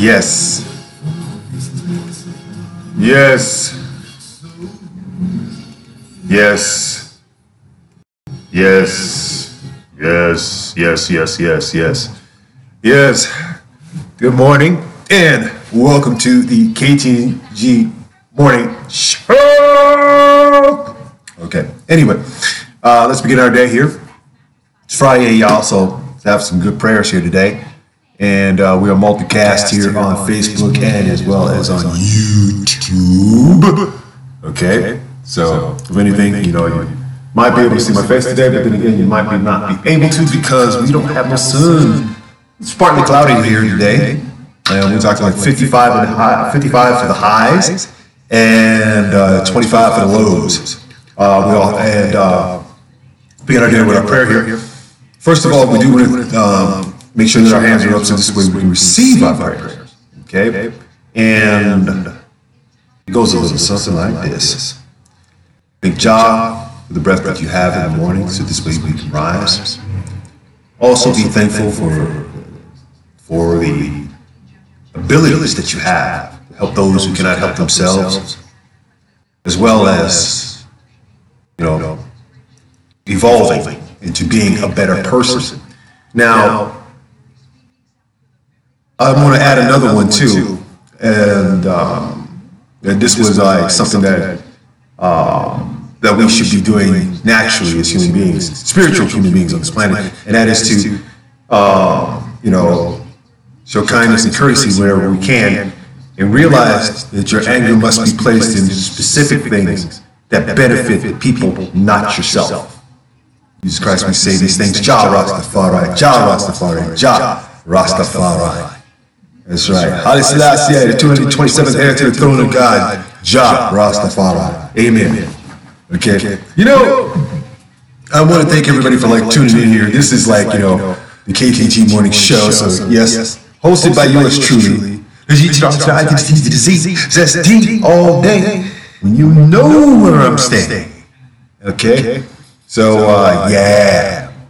Yes. Yes. Yes. Yes. Yes. Yes. Yes. Yes. Yes. Yes. Good morning and welcome to the Ktng morning show. Okay. Anyway, let's begin our day here. It's Friday, y'all, so let's have some good prayers here today. And we are multicast here on Facebook and as well as on YouTube. Okay, so if anything, you might be able to see my face today, but then again, you might not be able to because we don't have no sun. It's partly cloudy here today, and we're talking like 55 for the highs and 25 for the lows. Begin our day with our prayer here. First of all, we do want to make sure that our hands are up so this way we can receive our prayers. Okay? And it goes a little something like this. Thank Jah for the breath that you have in the morning so this way we can rise. Also be thankful for the abilities that you have to help those who cannot help themselves, as well as, evolving into being a better person. Now, I want to add another one too, and this was like something that we should be doing naturally as human beings, spiritual human beings on this planet, and that is to, show kindness and courtesy wherever we can, and realize that your anger must be placed in specific things that benefit people, not yourself. Jesus Christ, we say these things, Jah Rastafari, Jah Rastafari, Jah Rastafari. That's right. Haile Selassie, the 227th heir to the throne of God, Jah Rastafari. Amen. Okay. I want to thank everybody for tuning in here. This is the KTG morning show. So yes, hosted by yours truly. I can see the disease. That's D all day. When you know where I'm staying. Okay. So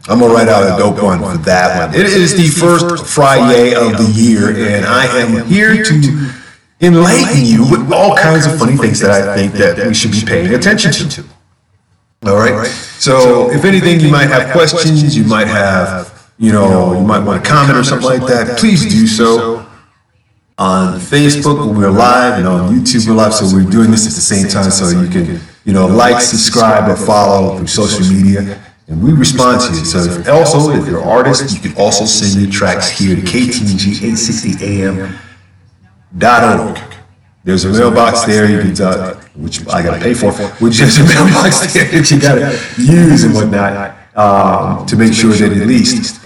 I'm gonna write out a dope one for that one. It is the first Friday of the year, and I am here to enlighten you with all kinds of funny things that I think that we should be paying attention to. All right. So if anything, you might have questions, you might have, you might want to comment or something like that. Please do so. On Facebook, we're live, and on YouTube, we're live. So we're doing this at the same time, so you can, like, subscribe, or follow through social media. And we respond to you. So if you're an artist, you can also send your tracks here to ktng860am.org. There's a mailbox there, you can, which I gotta pay for, which is a mailbox there that you gotta use and whatnot to make sure that at least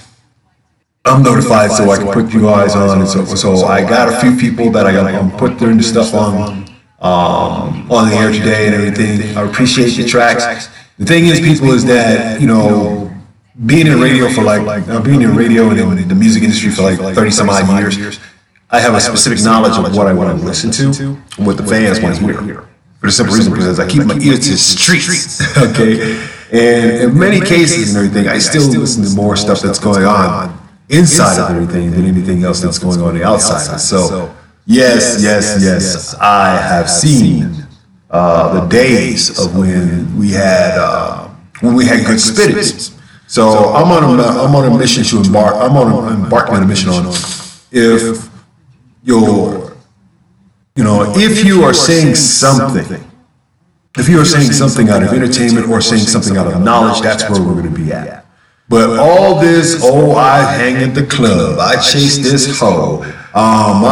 I'm notified so I can put you guys on. And so I got a few people that I gotta put their stuff on the air today and everything. I appreciate the tracks. The thing is, people, is that, being in radio for being in radio and in the music industry for 30 some odd years, I have a specific knowledge of what I want to listen to and what the fans want to hear. For the simple reason, because I keep my ear to the streets, okay? And in many cases and everything, I still listen to more stuff that's going on inside of everything than anything else that's going on the outside. So, yes, I have seen the days of when we had good spitters. So I'm on a mission to embark. I'm embarking on a mission on if you are saying something, out of entertainment or saying something out of knowledge, that's where we're going to be at. But all this, I hang at the club, I chase this hoe, I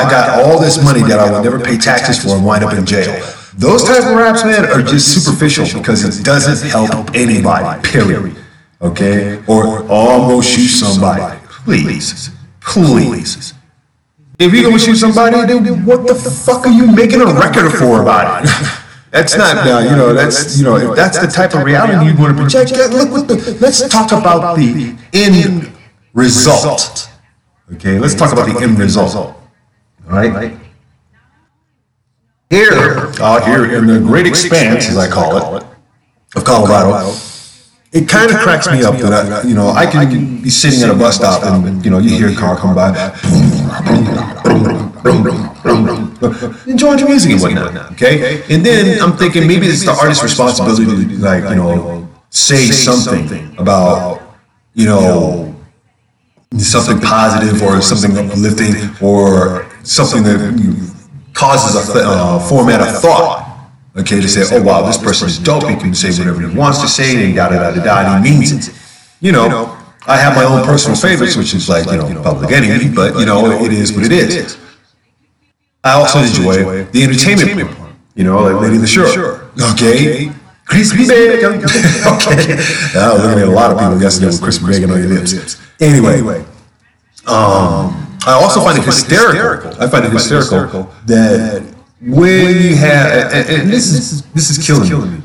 got all this money that I would never pay taxes for and wind up in jail. Those type of raps, man, are just superficial because it doesn't help anybody, period. Okay? Or, I'm going to shoot somebody. Please. If you're going to shoot somebody, then what the fuck are you making a record for about it? That's not, if that's the type of reality you want to project, let's talk about the end result. Okay, let's talk about the end result. All right? Here in the great expanse, as I call it, of Colorado, it kind of cracks me up that I can be sitting at a bus stop and you hear a car come by, enjoying the music and whatnot. Okay, and then I'm thinking maybe it's the artist's responsibility to say something about something positive or something uplifting or something that causes a format of thought. Okay, to say, oh wow, this person is dope. He can say whatever he wants to say, and and he means it. I have my own personal favorites, which is like Public Enemy, but it is what it is. I also enjoy the entertainment part. Like Lady the Shore. Okay, Crispy Bacon. Okay, I was looking at a lot of people yesterday with Crispy Bacon on your lips. Anyway, I also find it hysterical. I find it hysterical that when you have, and this is killing me.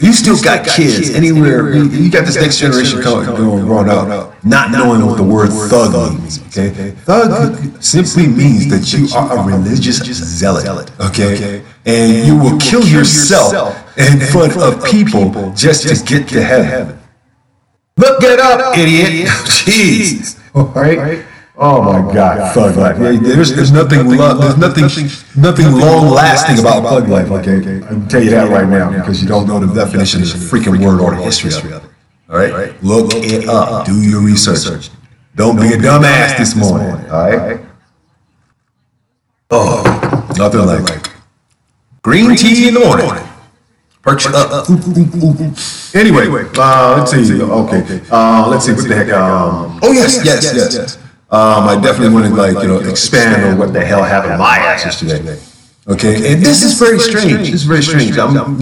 You still got kids anywhere. You got this next generation growing up, not knowing what the word thug means. Okay, thug simply means that you are a religious zealot. Okay, and you will kill yourself in front of people just to get to heaven. Look it up, idiot. Jeez. All right. Oh my God, thug life. There's nothing long lasting about thug life. Okay, I can tell you that right now because you don't know the definition of the freaking word or the history of it. All right, look it up. Do your research. Don't be a dumbass this morning. All right. Oh, nothing like green tea in the morning. Perch up. Anyway, let's see. Okay, let's see what the heck. Oh yes. I definitely want to expand on what the hell happened to my ass yesterday. Okay, and this is very strange. This is very strange. I'm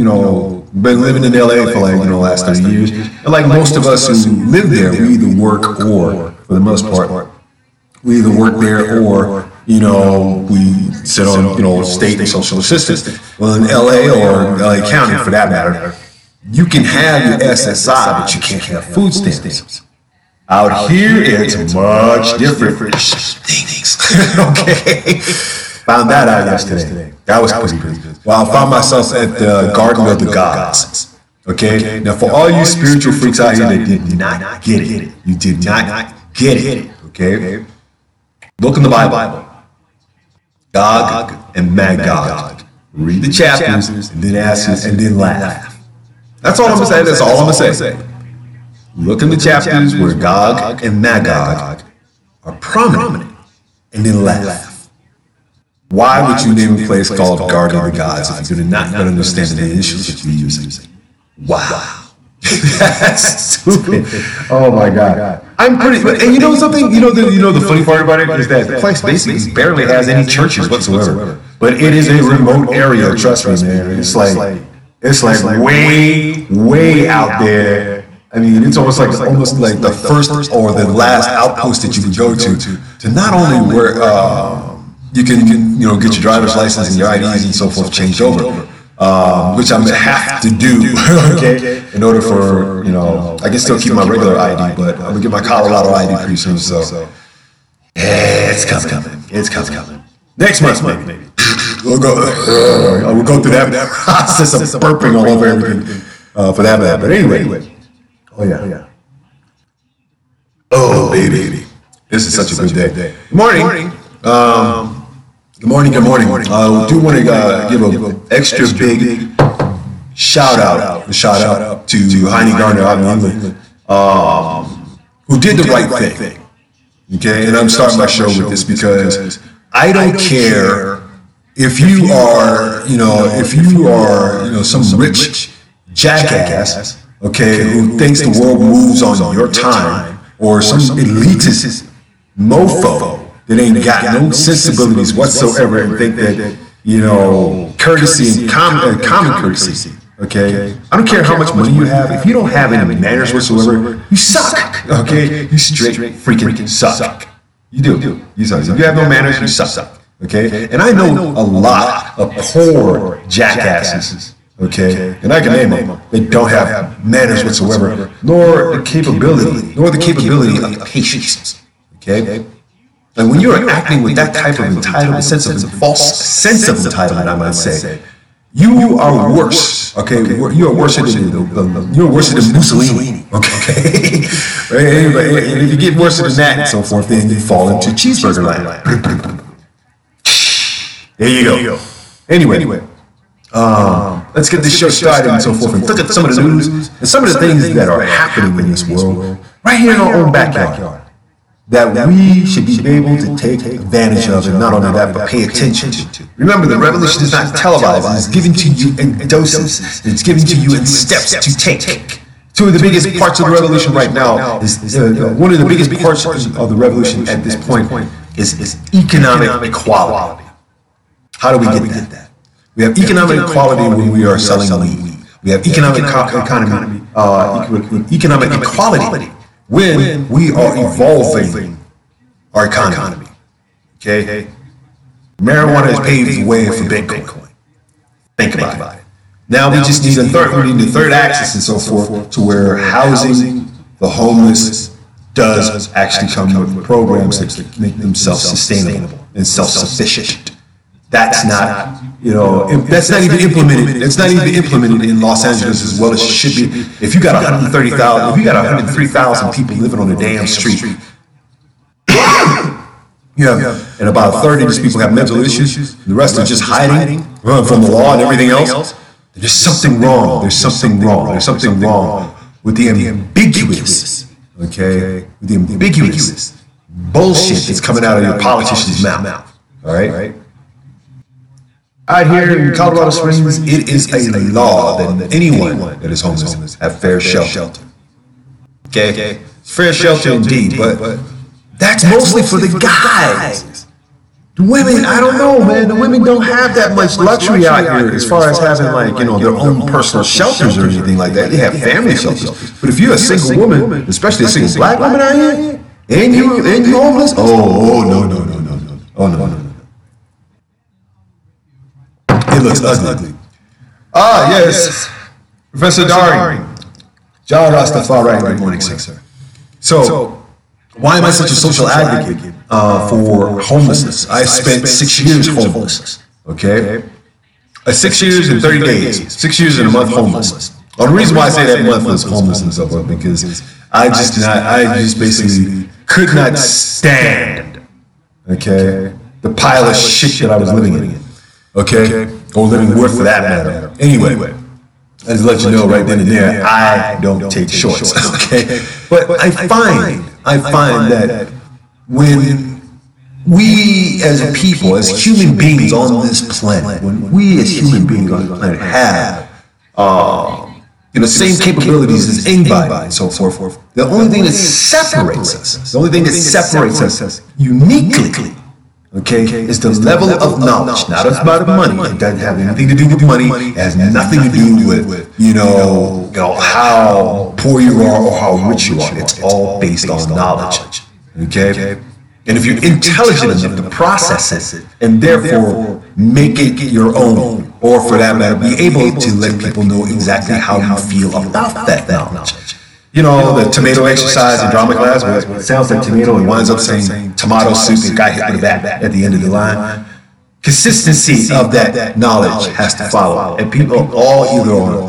been living in LA for the last 30 years, and like most of us who live there, we either work or, for the most part, we either work there or we sit on state and social assistance. Well, in LA or LA County, for that matter, you can have your SSI, but you can't have food stamps. Out here, it's much different. Things. Okay. Found that out yesterday. That was pretty good. Well, I found myself at the Garden of the Gods. Okay. Now, for all you spiritual freaks out here that did not get it, you did not get it. Okay. Look in the Bible. Gog and Magog. Read the chapters and then ask and then laugh. That's all I'm gonna say. That's all I'm gonna say. Look in the chapters where Gog and Magog are prominent, and then laugh. Why would you name a place called Garden of the Gods if you do not understand the initials that you're using? Wow. That's stupid. Oh my God. I'm pretty, and you know something? The funny part about it is that the place basically barely has any churches whatsoever. But it is a remote area, trust me, man. It's like way out there. I mean, it's almost like the first or the last outpost that you can go to not only where you can get your driver's license and your IDs and so forth changed over, which I'm gonna have to do, okay, in order for I can still keep my regular ID, but I'm gonna get my Colorado ID pretty soon. So it's coming. It's coming. Next month, maybe. We'll go through that process of burping all over everything for that matter. But anyway. Oh yeah. Oh baby, this is such a good day. Good morning. Good morning. I do want to give an extra big shout out to Heine Gardner out in England, who did the right thing. Okay, and I'm starting my show with this because I don't care if you are some rich jackass. Okay, who thinks the world moves on your time, or some elitist mofo that ain't got no sensibilities whatsoever and think that, courtesy and common courtesy, okay? I don't care how much money you have. If you don't have any manners whatsoever, you suck, okay? You straight freaking suck. You do. You suck. If you have no manners, you suck, okay? And I know a lot of poor jackasses, okay, and I can name them. They don't have manners whatsoever, nor the capability of patience. Okay, and when you are acting with that type of entitlement, false sense of entitlement, I might say, You are worse, okay? You are worse than Mussolini, okay? And if you get worse than that and so forth, then you fall into cheeseburger land. There you go. Anyway, let's get this show started and so forth, and look at some of the news and some of the things that are happening in this world right here in our own backyard that we should be able to take advantage of, and not only that, but pay attention to. Remember, the revolution is not televised. It's given to you in doses. It's given to you in steps to take. Two of the biggest parts of the revolution right now is one of the biggest parts of the revolution at this point is economic equality. How do we get that? We have economic equality when we are selling weed. We have economic equality when we are evolving our economy. Okay? Marijuana has paved the way for Bitcoin. Think about it. Now we just need the third axis and so forth, to where housing the homeless does actually come with programs that make them self-sustainable and self-sufficient. That's not, that's not even implemented. It's not even implemented in Los Angeles as well as it should be. If you got 130,000, if you got 103,000 people living on a damn street, and about a third of these people have mental issues, the rest are just hiding from the law and everything else. There's something wrong. There's something wrong with the ambiguous, okay? With the ambiguous bullshit that's coming out of your politician's mouth. All right? Out here in Colorado Springs, it is a law that anyone that is homeless have fair shelter. Okay? Fair shelter indeed, but that's mostly for the guys. The women, I don't know, man. The women don't have that much luxury out here as far as having, like, their own personal shelters or anything like that. They have family shelters. But if you're a single woman, especially a single black woman out here, and you homeless, oh, no. It looks ugly. Yes. Professor Daring. John Rastafari, good morning, sir. So, why am I such a social advocate for homelessness? I spent 6 years homeless, okay? 6 years and 30 days, 6 years and a month homeless. Well, the reason why I say that month was homeless and so forth, because I just basically could not stand, okay, the pile of shit that I was living in, okay, or living with for that matter. Anyway, I just let you know right then and there, I don't take shorts, okay? But I find that when we as a people, as human beings on this planet, when we as human beings on the planet have same capabilities as anybody and so forth, the only thing that separates us uniquely, okay, is the level of knowledge, not about money. It doesn't have anything to do with money. It has nothing to do with, how poor you are or how rich you are. It's all based on knowledge, okay? And if you're intelligent enough to process it and therefore make it your own, or for that matter, be able to let people know exactly how you feel about that knowledge. The tomato exercise in drama class, where it sounds like tomato and winds up saying tomato soup and got hit with a bat at the end of the line. Consistency of that knowledge has to follow. And people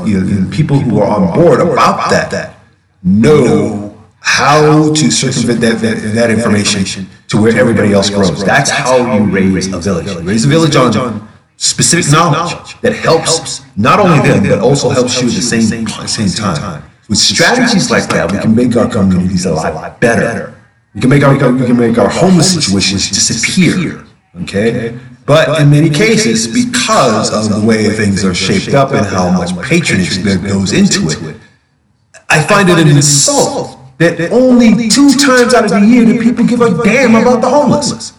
either people who are on board about that know how to circumvent that information to where everybody else grows. That's how you raise a village. You raise a village on specific knowledge that helps not only them, but also helps you at the same time. With strategies like that, we can make our communities a lot better. We can make our homeless situations disappear. Okay? But in many cases, because of the way things are shaped up and how much patronage that goes into it, I find it an insult that only 2 times out of the year do people give a damn about the homeless.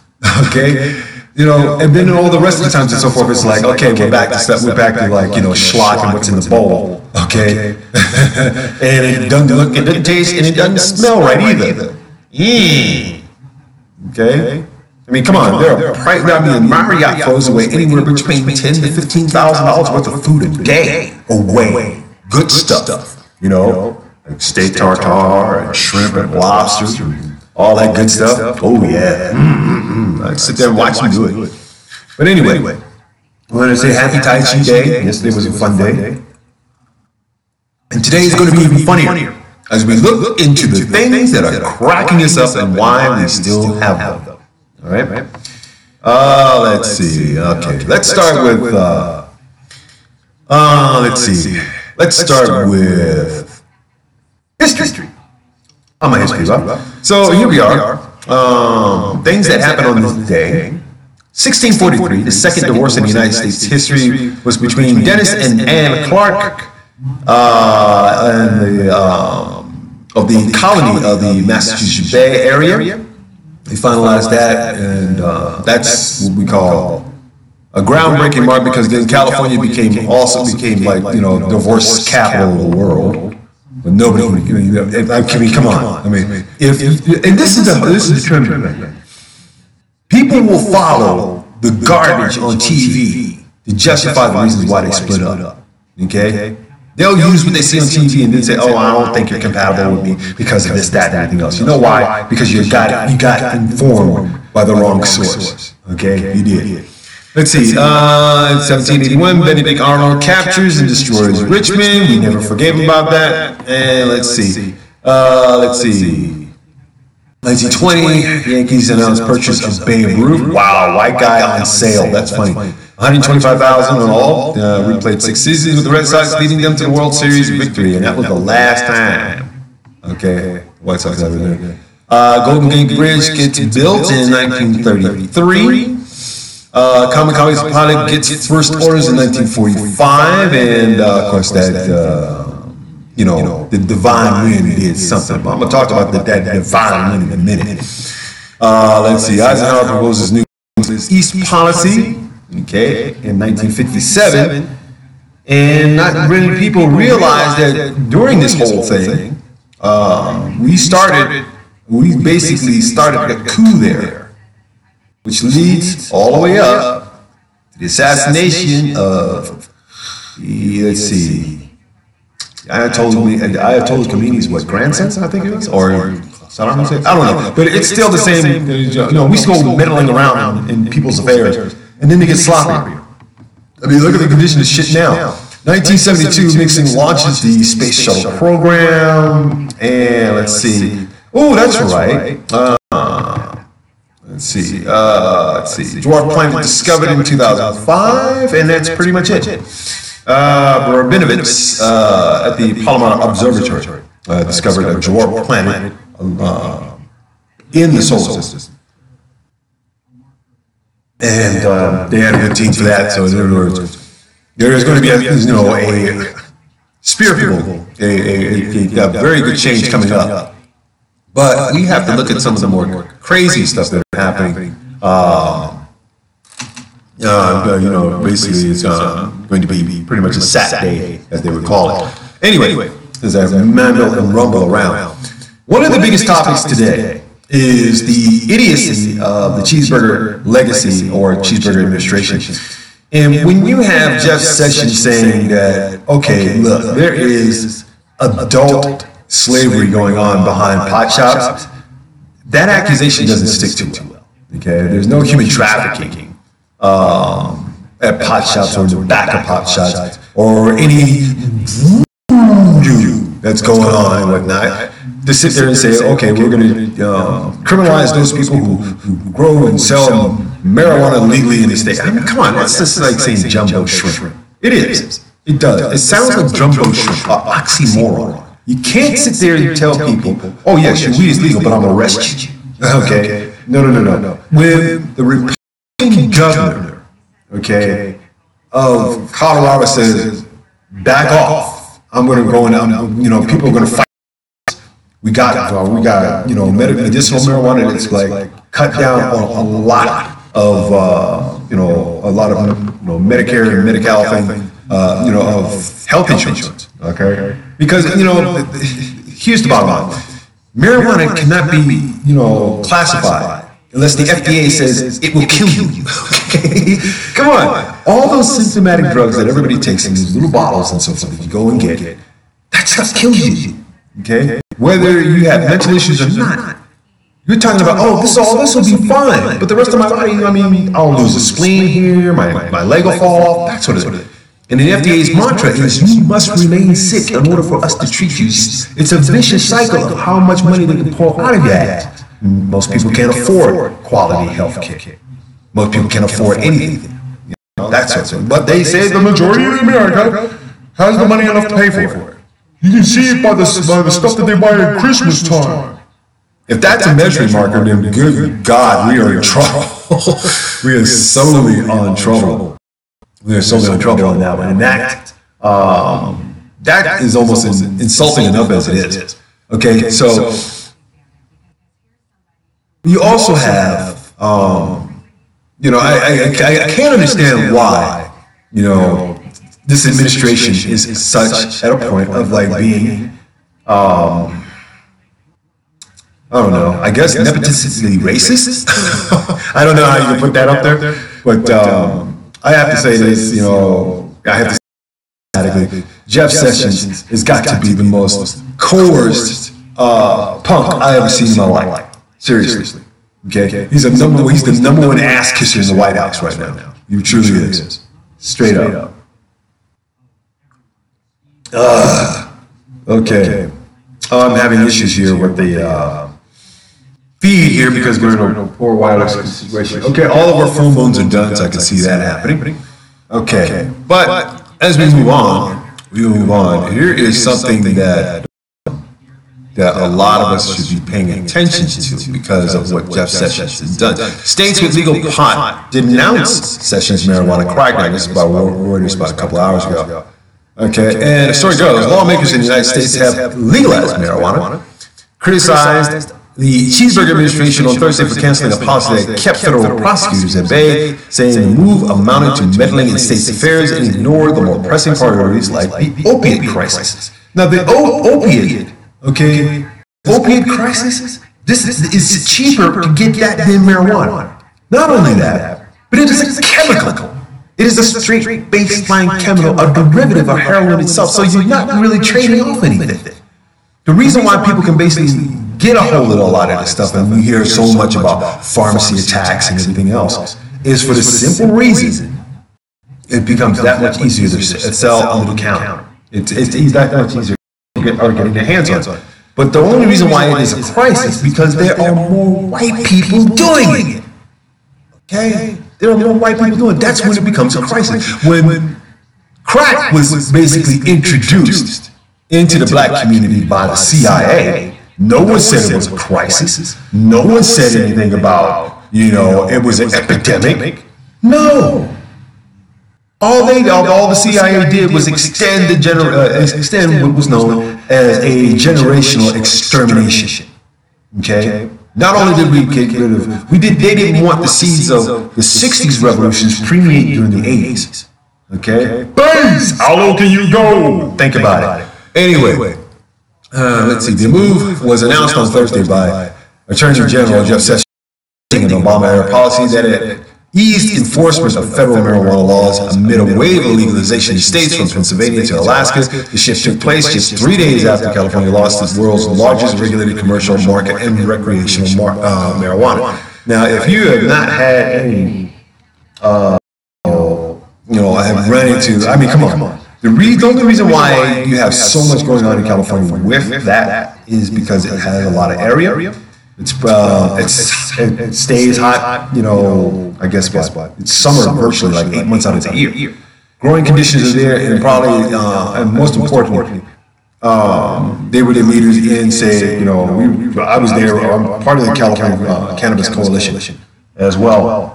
Okay? And then all the rest of the times and so forth, it's like, okay, we're back to schlock and what's in the bowl, okay? And it doesn't look, it doesn't taste, and it doesn't smell right either. Okay? I mean, come on, Marriott throws away anywhere between $10,000 to $15,000 worth of food a day away. Good stuff, like steak tartare and shrimp and lobster, all that good stuff. Oh yeah, I'd sit there and watch them do it. But anyway, I want to say happy Tai Chi Day. Yesterday was a fun day. And today is going to be even funnier as we look into the things that are cracking us up and why we still have them. All right? Let's see. Okay, let's start with, Let's start with history. I'm a history buff. So here we are. Things that happened on this day. 1643, the second divorce in the United States history was between Dennis and Anne Clark of the colony of the Massachusetts Bay Area. They finalized that, and that's what we call a groundbreaking mark, because then California became like, you know, divorce capital of the world. But nobody, I mean, come on. I mean, and this is the trend. People will follow the garbage on TV to justify the reasons why they split up. Okay? They'll use what they see on TV and then say, "Oh, I don't think you're compatible with me because of this, that, and anything else." You know why? Because you got informed by the wrong source. Okay? You did. Let's see. In 1781, Benedict Arnold captures and destroys Richmond. We never forgave about that. And let's see. 1920, Yankees announced purchase of Babe Ruth. Wow, white guy on sale. That's funny. 125,000 in all. We played 6 seasons with the Red Sox, leading them to the World Series victory, and that was the last time. Okay, White Sox ever did. Golden Gate Bridge gets built in 1933. Kamikaze pilot gets first orders in 1945, and of course that. You know, the divine wind did something. But I'm going to talk about that divine wind in a minute. Let's see. Eisenhower proposes new East policy, okay, in 1957. And not many people realize that during this whole thing, we basically started a coup there, which leads all the way up to the assassination of, let's see, Ayatollah Khomeini's grandson, I think it was, or Saddam Hussein. I don't know, but it's still the same. You know, we still meddling around in people's affairs, and then they get sloppy. I mean, look at the condition of shit now. 1972, Nixon launches the space shuttle program, and let's see. Oh, that's right. Let's see. Dwarf planet discovered in 2005, and that's pretty much it. Rabinovitz at the Palomar Observatory discovered a dwarf planet in the solar system. And they had a good team for that, so in other words, there is going to be a spiritual, a very good change coming up. But we have to look at some of the more crazy stuff that are happening. Basically, it's going to be pretty much a sat day, as they would call it. Anyway, as I mumble and rumble around, one of the biggest topics today is the idiocy of the cheeseburger legacy or cheeseburger administration. And when you have Jeff Sessions saying that, okay, look, there is adult slavery going on behind pot shops, that accusation doesn't stick too well. Okay, there's no human trafficking at pot shops or in the back of pot shops or any voodoo that's going on and whatnot. To sit there and say, okay, we're going to criminalize those people who grow and sell marijuana legally in the state. I mean, come on, that's just like saying jumbo shrimp. It is. It does. It sounds like jumbo shrimp, oxymoron. You can't sit there and tell people, oh yes, your weed is legal, but I'm going to arrest you. Okay? No. When the Republican governor, okay, of Colorado says, back off, I'm going to go and, people are going to fight. We got medicinal marijuana that's like cut down on a lot of, Medicare and Medi-Cal thing, of health insurance, okay? Because, here's the bottom line. Marijuana cannot be, classified unless the FDA says it will kill you, okay? Come on. All those symptomatic drugs that everybody takes in these little bottles and so forth that you go and get, that's what kills you, okay? Whether you have mental issues or not, You're talking about, oh, this will be fine, but the rest of my body, I mean, I'll lose a spleen here, my leg will fall off, that sort of thing. And the FDA's mantra is you must remain sick in order for us to treat you. It's a vicious cycle of how much money they can pour out of your ass. Most people can't afford quality health care. Most people can't afford anything. You know, that sort of thing. But they say the majority of America has the money enough to pay for it. You can see it by the stuff that they buy at Christmas time. If that's a measuring marker, then good God, we are in trouble. We are solely on trouble. We are solely in trouble on that one. And that is almost insulting enough as it is. Okay, so you also have, you know, I can't understand why, you know, this administration is such at a point of like being, I don't know, I guess nepotistically racist. I don't know how you can put that up there, but I have to say this, you know, I have to say Jeff Sessions has got to be the most coerced punk I ever seen in my life. Seriously. Okay? He's the number one ass kisser in the White House right now. He truly is. Straight up. Okay. I'm having issues here with the feed here because we're in a poor wireless situation. Okay, all of our phone bones are done, so I can see that happening. Okay, but as we move on, here is something that a lot of us should be paying attention to because of what Jeff Sessions has done. States with legal pot denounce Sessions' marijuana crackdown. This is by Reuters about a couple hours ago. Okay, and the story goes, lawmakers in the United States have legalized marijuana, criticized the Cheeseburger administration on Thursday for canceling a policy that kept federal prosecutors at bay, saying the move amounted to meddling in states' affairs and ignored the more pressing priorities like the opiate crisis. Now, the opiate crisis, this is cheaper to get that than marijuana. Not only that, but it is a chemical. It is a straight baseline chemical, a derivative of heroin itself, so you're not really trading off anything. The reason why people can basically get a hold of a lot of this stuff, and we hear so much about pharmacy attacks and everything else, is for the simple reason it becomes that much easier to sell under the counter. It's that much easier to get their hands on it. But the only reason why it is a crisis is because there are more white people doing it. Okay? There are more white people doing it. That's when it becomes a crisis. When crack was basically introduced into the black community by the CIA, no one said it was a crisis. No one said anything about, you know, it was an epidemic. No. All the CIA did was extend what was known as a generational extermination. Okay? Not only did we get rid of, they didn't want the seeds of the 60s revolutions permeate during the 80s. Okay? Base! How low can you go? Think about it. Anyway, let's see. The move was announced on Thursday by Attorney General Jeff Sessions in Obama-era policy that it eased enforcement of federal marijuana laws amid a wave of legalization in states from Pennsylvania to Alaska. The shift took place just 3 days after California lost its world's largest regulated commercial market and recreational marijuana. Now, if you have not had any, I have run into, I mean, come on. The only reason why you have so much going on in California with that is because it has a lot of area. It stays hot, you know, I guess what? It's summer virtually like 8 months out of the year. Growing conditions are there, and probably, and most importantly, they were the leaders in, say, you know, I was there, I'm part of the California Cannabis Coalition as well.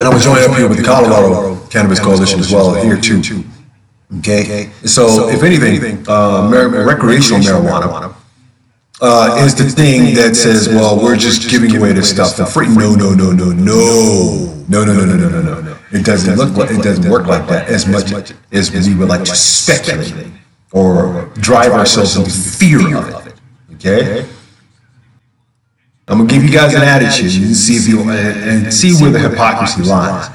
And I'm joining up here with the Colorado Cannabis Coalition as well here too. Okay, so if anything, recreational marijuana is the thing that says, well, we're just giving away this stuff for free. No. It doesn't work like that as much as we would like to speculate or drive ourselves into fear of it. Okay. I'm gonna give you guys an attitude and see if and see where the hypocrisy lies.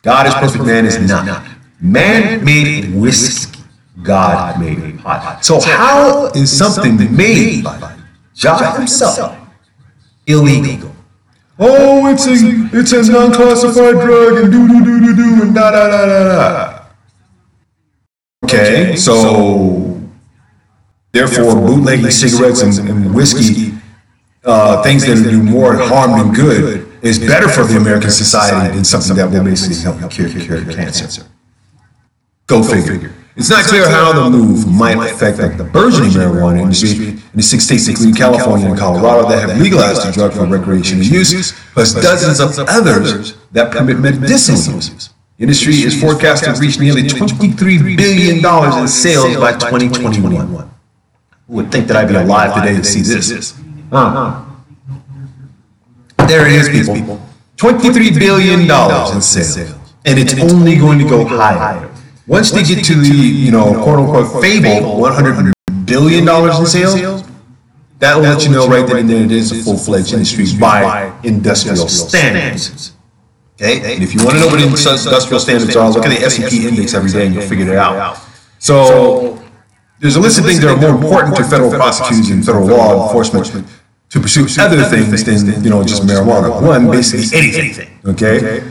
God is perfect, man is not. Man made whiskey, God made pot. So how is something made by Jah himself, illegal. Oh, it's a non-classified drug and do and da. Okay, so therefore bootlegging cigarettes and whiskey, things that do more harm than good, is better for the American society than something that will basically help you cure cancer. Go figure. It's not clear how the move might affect the burgeoning marijuana industry in the 6 states, including California and Colorado, that have legalized the drug for recreational use, plus dozens of others that permit medicinal use. The industry is forecast to reach nearly $23 billion in sales by 2021. Who would think that I'd be alive today to see this? There it is, people. $23 billion in sales. And it's only going to go higher. Once they get to the, quote-unquote fabled $100 billion in sales, that will let you know right then and there it is a full-fledged industry by industrial standards. Okay? And if you want to know what industrial standards are, look at the S&P index every day and you'll figure it out. So there's a list of things that are more important to federal prosecutors and federal law enforcement to pursue other things than, just marijuana. One, basically anything. Okay?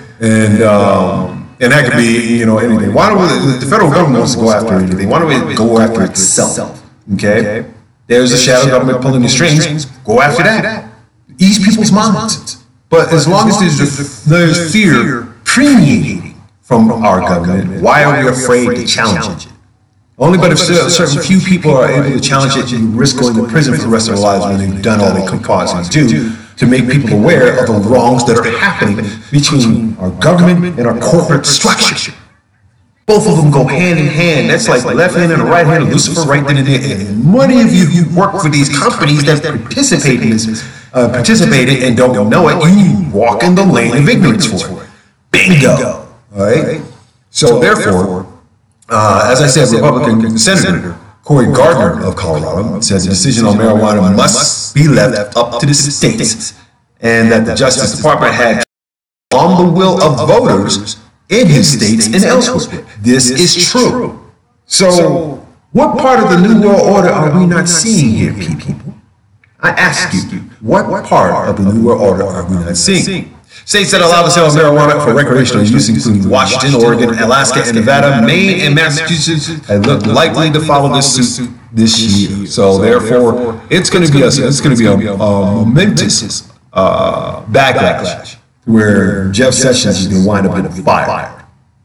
And that could be, anything. Why don't the federal government wants to go after anything? Why don't we go after itself? Okay? There's a shadow government pulling the strings. Go after that. Ease people's minds. But as long as there's fear permeating from our government, why are we afraid to challenge it? Only but if certain few people are able to challenge it, you risk going to prison for the rest of their lives when they've done all they could possibly do to make people aware of the wrongs that are happening between our government and our corporate structure. Both of them go hand in hand. That's like the left hand and the right hand of Lucifer right then and there. And many of you who work for these companies that participate in this, and don't know it, you walk in the lane of ignorance for it. Bingo. All right? So therefore, as I said, Republican Senator Cory Gardner of Colorado says the decision on marijuana must be left up to the states, and that the Justice Department had on the will of voters in his states and elsewhere. This is true. So, what part of the New World Order are we not seeing here, people? I ask you, what part of the New World Order are we not seeing? States that allow the sale of marijuana for recreational use, including Washington, Oregon, Alaska, and Nevada, Maine, and Massachusetts, look likely to follow this suit this year. So therefore, it's going to be a momentous backlash where Jeff Sessions is going to wind up in a fire.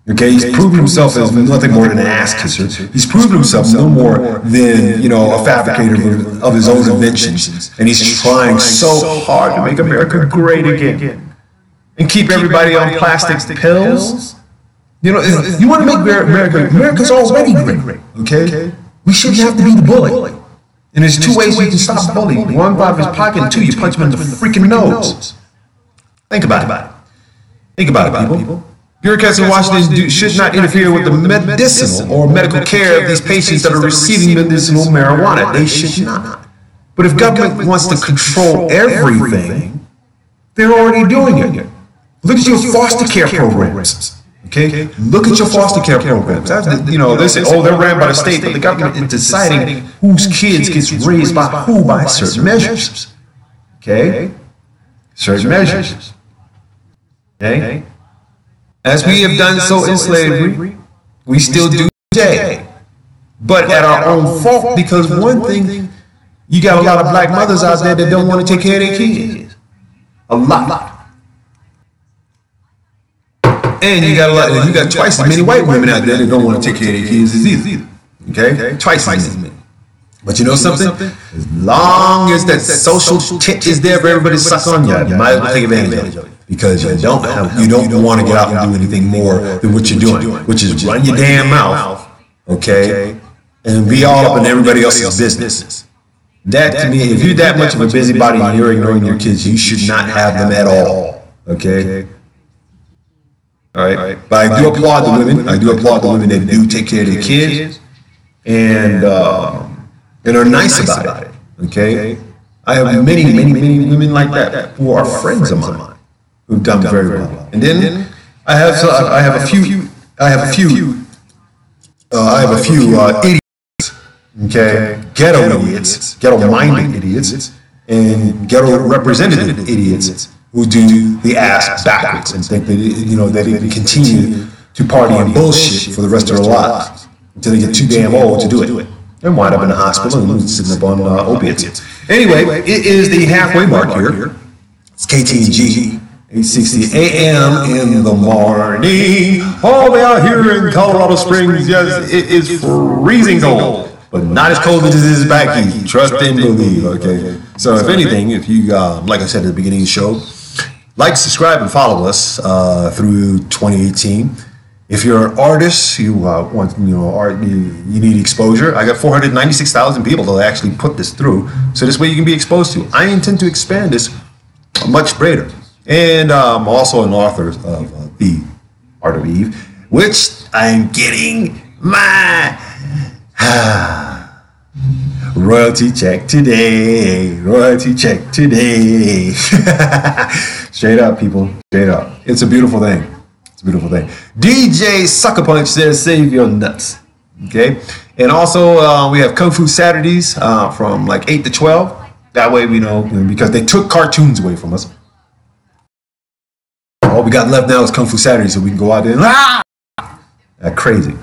Okay, he's proven himself as nothing more than an ass kisser. He's proven himself no more than, a fabricator of his own inventions. And he's trying so hard to make America great again. And keep everybody on plastic pills. You want to make America's already great, okay? We shouldn't have to be the bully. And there's two ways you can stop bullying. One, by his pocket, and two, you punch him in the freaking nose. Think about it. Think about it, people. Bureaucrats in Washington should not interfere with the medicinal or medical care of these patients that are receiving medicinal marijuana. They should not. But if government wants to control everything, they're already doing it. Look at your foster care programs. Okay? Look at your foster care programs. They say, they're ran by the state, but the government is deciding whose kids gets raised by who by certain measures. Okay? Certain measures. Okay? As we have done so in slavery, we still do today. But at our own fault, because one thing, you got a lot of black mothers out there that don't want to take care of their kids. A lot. And you got twice as many white women out there that don't want to take care of their kids either. Okay? Twice as many. But you know something? As long as that social tit is there for everybody to suck on you, you might as well take advantage of it. Because you don't want to get out and do anything more than what you're doing, which is run your damn mouth, okay, and be all up in everybody else's business. That, to me, if you're that much of a busybody and you're ignoring your kids, you should not have them at all, okay? All right? But I do applaud the women. I do applaud the women that do take care of their kids and are nice about it, okay? I have many women like that who are friends of mine who've done very well. And then I have a few idiots, okay, ghetto-minded idiots, and ghetto representative idiots who do the ass backwards and think that that they can continue to party and bullshit for the rest of their lives until they get too damn old to do it and wind up in the hospital and sitting up on opiates. Anyway, it is the halfway mark here. It's Ktng, 8:60 a.m. in the morning. All the way out here in Colorado Springs, yes, it is freezing cold. But not as cold as it is back east. Trust and believe, okay? So if anything, if you, like I said at the beginning of the show, like, subscribe, and follow us through 2018. If you're an artist, you want, art, you need exposure. I got 496,000 people that actually put this through. So this way you can be exposed to. I intend to expand this much greater. And I'm also an author of The Art of Eve, which I'm getting my royalty check today. Royalty check today. Straight up, people. Straight up. It's a beautiful thing. It's a beautiful thing. DJ Sucker Punch says, save your nuts. Okay. And also, we have Kung Fu Saturdays from like 8 to 12. That way we know, because they took cartoons away from us. All we got left now is Kung Fu Saturdays, so we can go out there and crazy.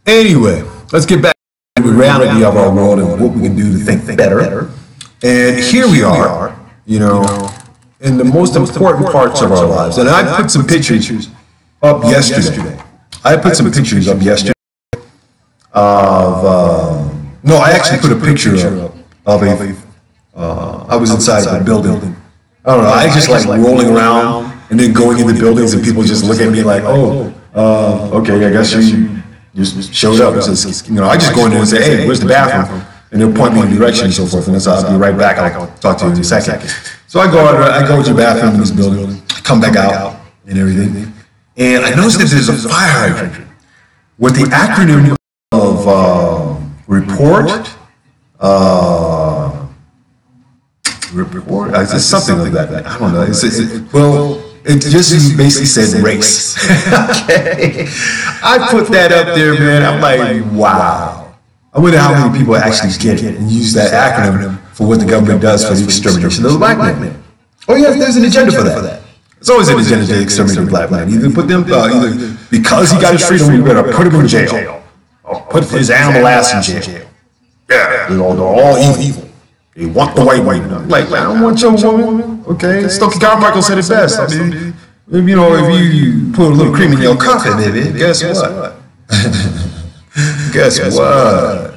Anyway, let's get back to the reality of our world and what we can do to think better. And here we are, in the most important parts of our lives. And I put some pictures up yesterday. I put some pictures up yesterday of, no, I actually put a picture of I was inside of a building. I don't know, I just like rolling around and then going into buildings and people just look at me like, oh, okay, I guess you just showed up. Says, I just go in there and say, hey, where's the bathroom? And they'll point me in the direction and so forth. And so I'll be right back. I'll talk to you in a second. So I go to the bathroom in this building, come back out and everything. And I noticed that there's a fire hydrant with the acronym of report, it's something like that. I don't know. It just basically said race. Okay. I put that up there, man. I'm like, wow. I wonder how many people actually get it and use that acronym for what the government does for the extermination of the black man. Oh, yeah, there's an agenda for that. It's always an agenda to exterminate the black man. Either put them, either because he got his freedom, we better put him in jail. Or put his animal ass in jail. Yeah, they're all evil. They want the white man. Like, I don't want your woman. Okay, Stokely Carmichael said it best. I mean, if you put a little cream in your coffee, baby, guess what? Guess what?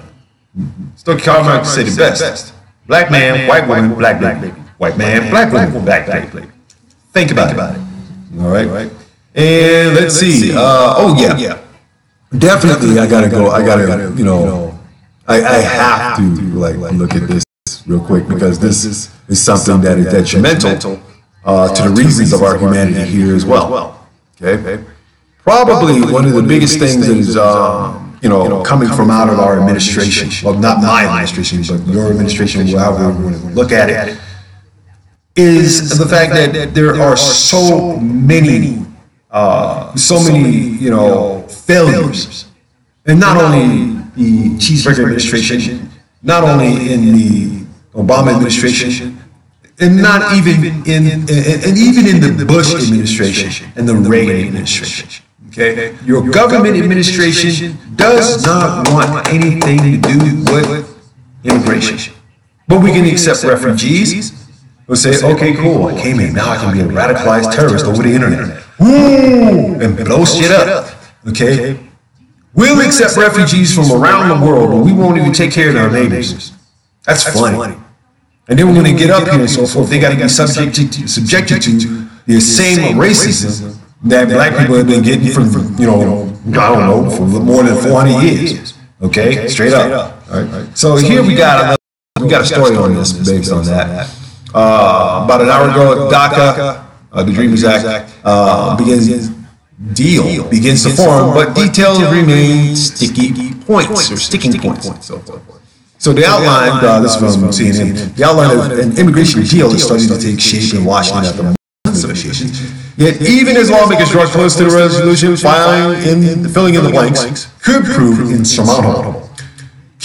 Stokely Carmichael said it best. Black man, white woman, black baby. White man, black woman, black baby. Think about it. All right. And let's see. Oh yeah. Definitely, I gotta go. I have to look at this real quick, because this is something that is detrimental to the reasons of our humanity here as well. Okay. Probably one of the biggest things that is coming from out of our administration. Well, not my administration, but your administration, however we want to look at it, is the fact that there are so many failures, and not only the cheeseburger administration, not only in the Obama administration, and not even in the Bush administration and the Reagan administration. Okay, your government administration does not want anything to do with immigration, but we can accept refugees. We'll say, okay, cool, I came in, now I can be a radicalized terrorist over the internet. Woo! And blow shit up. Okay? We'll accept refugees from around the world, but we won't even take care of our neighbors. That's funny. And then when they get up here and so forth, they got to be subjected to the same racism that black people have been getting from, for more than 400 years. Okay? Straight up. All right. So here we got a story on this based on that. About an hour ago, DACA, the Dreamers Act, begins to form, but details remain sticking points. So the outline, this is from CNN, the outline of an immigration deal is starting to take shape in Washington at the Association. Yet even as lawmakers draw close to the resolution, filling in the blanks could prove insurmountable.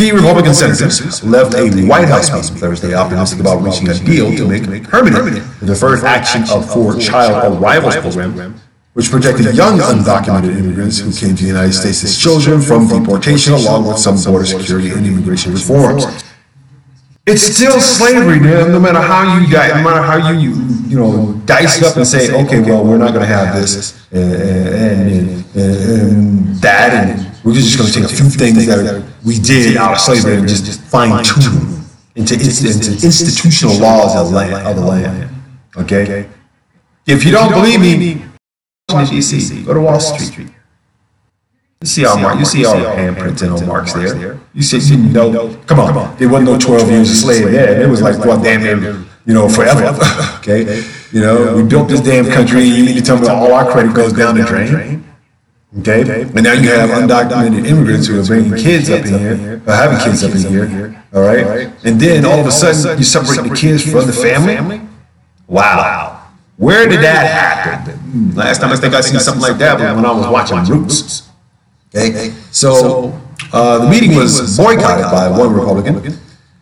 Key Republican senators left a White House meeting Thursday optimistic about reaching a deal to make permanent the Deferred Action for Child Arrivals program, which protected young undocumented immigrants who came to the United States as children from deportation, along with some border security and immigration reforms. It's still slavery, man. No matter how you dice it up and say, okay, well, we're not going to have this and that, and we're just going to take a few things that we did out of slavery and just fine tune into institutional laws of the land. Okay. If you don't believe me, Washington D.C., go to Wall Street. You see our handprints and marks there. You see, come on, there wasn't no 12 years a slave there. It was like, what, damn near, forever. Okay, we built this damn country. You need to tell me all our credit goes down the drain. Okay, and now you have undocumented immigrants who are bringing kids up in here, or having kids up in here. All right, and then all of a sudden you separate the kids from the family. Wow. Where did that happen? Last time I think I seen something like that was when I was watching Roots. Okay, so the meeting was boycotted by one Republican who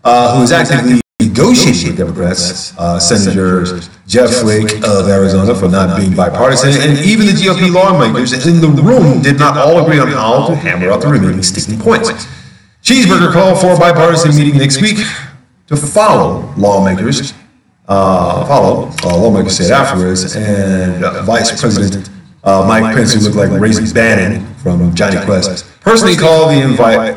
was actively negotiating with Democrats, Senator Jeff Flake of Arizona, for not being bipartisan, and even the GOP lawmakers in the room did not all agree on how to hammer out the remaining sticking points. Cheeseburger called for a bipartisan meeting next week to follow lawmakers. Lawmakers said afterwards, and Vice President Mike Pence, who looked like Raisin Bannon from Johnny Quest, personally called the invite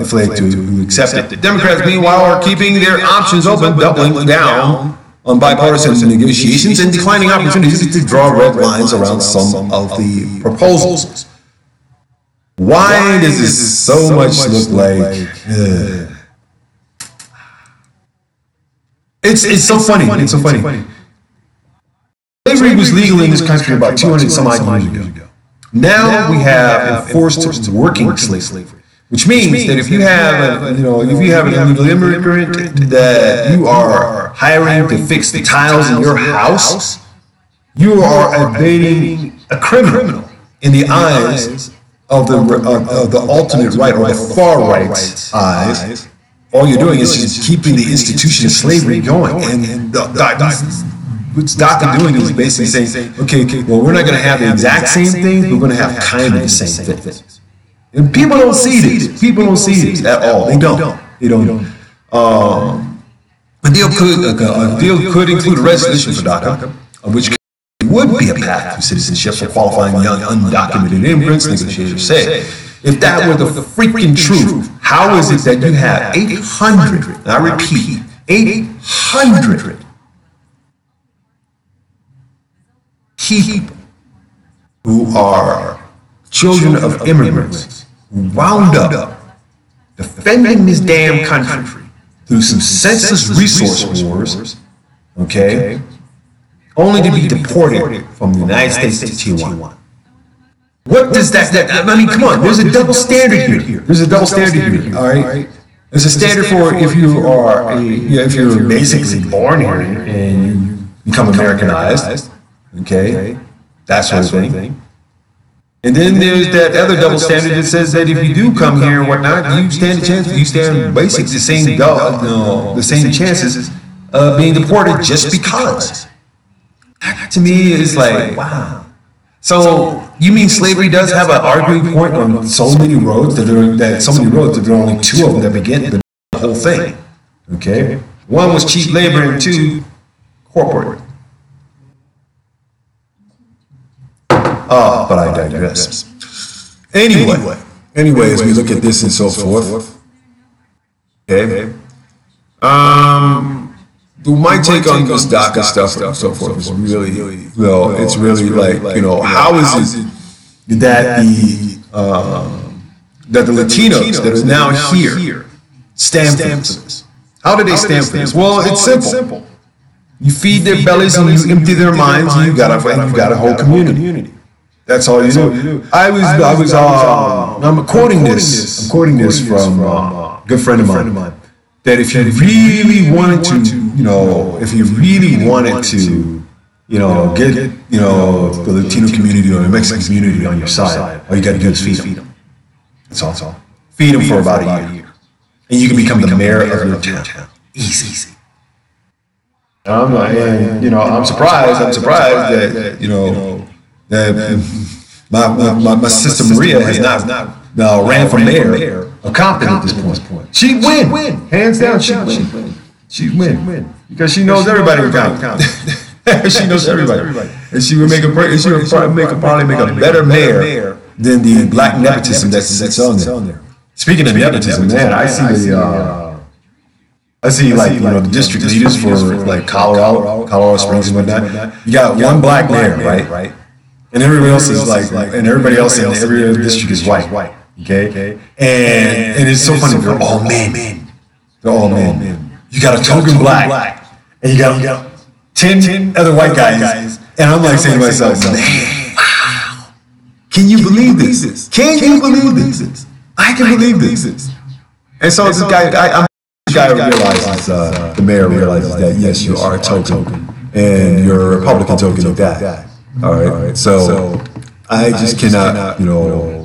Flake to accept it. The Democrats, meanwhile, are keeping their options open, doubling down on bipartisan negotiations and declining opportunities to draw red lines around some of the proposals. Why does this so much look like... It's so funny. It's so funny. Slavery was legal in this country about 200 some odd years ago. Now we have enforced working slavery, which means that if you have an illegal immigrant that you are hiring to fix the tiles in your house, you are evading a criminal in the eyes of the alternate right, or the far right's eyes. All you're doing is just keeping the institution of slavery going. And what DACA doing is basically saying, okay, well, we're not going to have the exact same things, we're going to have kind of the same things. And people don't see this. People don't see this at all. They don't. A deal could include a resolution for DACA, which would be a path to citizenship for qualifying young undocumented immigrants, negotiators say. If that were the freaking truth, how is it that you have 800, and I repeat, 800 people who are children of immigrants who wound up defending this damn country through some senseless resource wars, okay, only to be deported from the United States to Tijuana? What does that, I mean, come on, there's a double standard here. There's a double standard here, all right? There's a standard for if you're basically born here and you become Americanized, okay, that sort of thing. And then there's that other double standard that says that if you do come here and whatnot, you stand a chance, you stand basically the same chances of being deported just because. That to me is like, wow. So you mean slavery does have an arguing point on so many roads that there are only two of them that begin the whole thing. Okay, one was cheap labor and two, corporate. But I digress. Anyway, as we look at this and so forth, okay. My take on this DACA stuff and so forth is really, it's really like, how is it that the Latinos that are now here stand for this? How do they stand for this? Well, it's simple. You feed their bellies and you empty their minds, and you've got a whole community. That's all you do. I'm quoting this from a good friend of mine. That if you really wanted to, get, the Latino community or the Mexican community on your side, all you got to do is feed them. That's all. Feed them for about a year. and you can become the mayor of your town. Easy. I'm like, you know, I'm surprised that, you know, that my sister Maria has not ran for mayor of Compton at this point. She'd win. Hands down, she'd win. Because she knows everybody in Compton. She knows everybody. And she would probably make a better mayor than the black nepotism that's on there. Speaking of nepotism, man, I see like, you know, the district leaders for like Colorado Springs and whatnot. You got one black mayor, right? And everybody else is like, and everybody else in every other district is white. Okay? And it's so funny, they're all men. They're all men. You got a token black, and you got 10 other white guys. And I'm like saying to myself, man, wow. Can you believe this? Can you believe this? I can believe this. And so this guy, realizes, the mayor realizes that, yes, you are a token, and you're a Republican token of that. All right. So I just cannot, you know,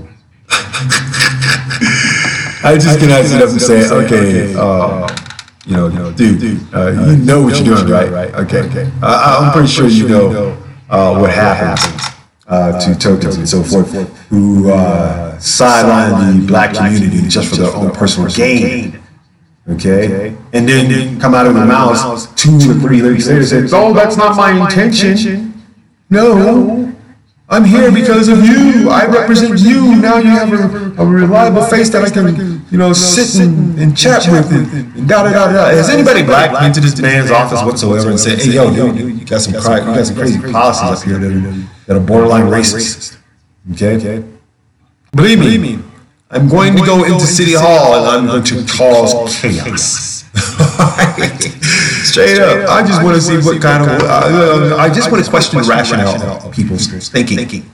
I just cannot sit up and say, okay, you know, dude, you know what you're doing, right? Okay. I'm pretty sure you know what happens to tokens and so forth who sideline the black community just for their own personal gain. Okay, and then come out of their mouths 2 or 3 weeks later and say, "Oh, that's not my intention." No, I'm here because of you. I represent you. Now you have a reliable face that I can, you know, sit and chat with and da. Has anybody black been to this man's office whatsoever and said, "Hey, yo, dude, you got some crazy policies up here that are borderline racist"? Okay, believe me. I'm going to go into City Hall and I'm going to cause chaos. Straight up. I just want to see what kind of, I just want to question the rationale of people's thinking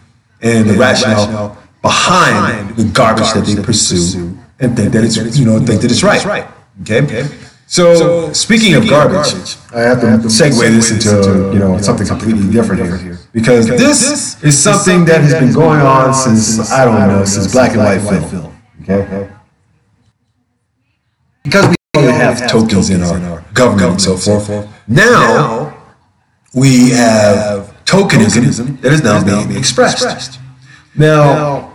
and the rationale behind the garbage that they pursue and think that it's, you know, think that it's right. Okay? So, speaking of garbage, I have to segue this into, you know, something completely different here. Because this is something that has been going on since, I don't know, since black and white film. Okay? Because we only have tokens in our government and so forth. Now, we have tokenism that is now being expressed. Now,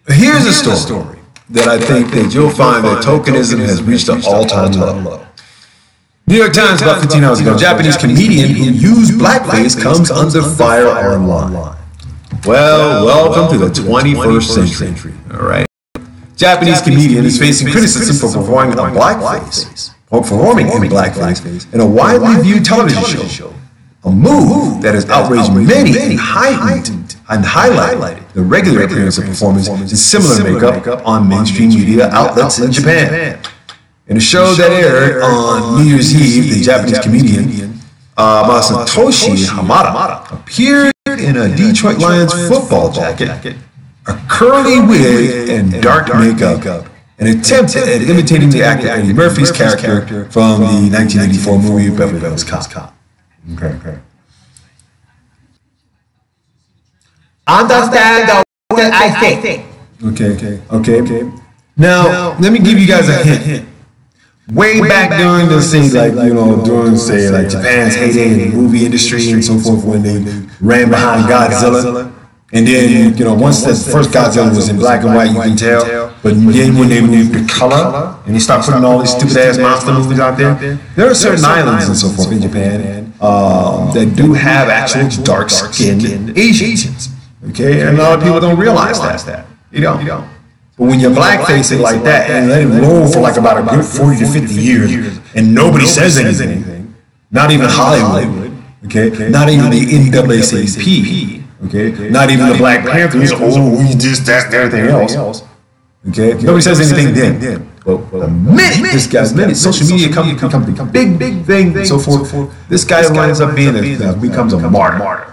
here's a story that I think that you'll find that tokenism has reached an all-time low. New York Times about 15 hours ago, Japanese comedian who used blackface comes under fire online. Well, welcome to the 21st century, all right? Japanese comedian is facing criticism for performing in blackface in a widely viewed television show, a move that has outraged many and heightened and highlighted the regular appearance of performers in similar makeup on mainstream media outlets in Japan. In a show that aired on New Year's Eve, the Japanese comedian Masatoshi Hamada appeared in a Detroit Lions football jacket, a curly wig, and dark makeup, an attempt at imitating the actor Eddie Murphy's character from the 1984 movie Beverly Hills Cop. Okay. Understand what I think. Okay. Now, let me give you guys a hint. Way back during the say, like, you know, during say like Japan's heyday in the movie industry and so forth, when they ran behind Godzilla, and then, you know, once that first Godzilla was in black and white, you can tell, but then when they moved to color and they start putting all these stupid ass monster movies out there are certain islands and so forth in Japan that do have actual dark skinned Asians. Okay, and a lot of people don't realize that. You don't. But when you blackface it like that and let it roll for like about a good 40 to 50 years and nobody says anything, not even Hollywood, okay, not even the NAACP, okay, not even the Black Panthers, we just that and everything else, okay, nobody says anything then. But the minute this guy's social media becomes a big thing and so forth, this guy winds up becomes a martyr.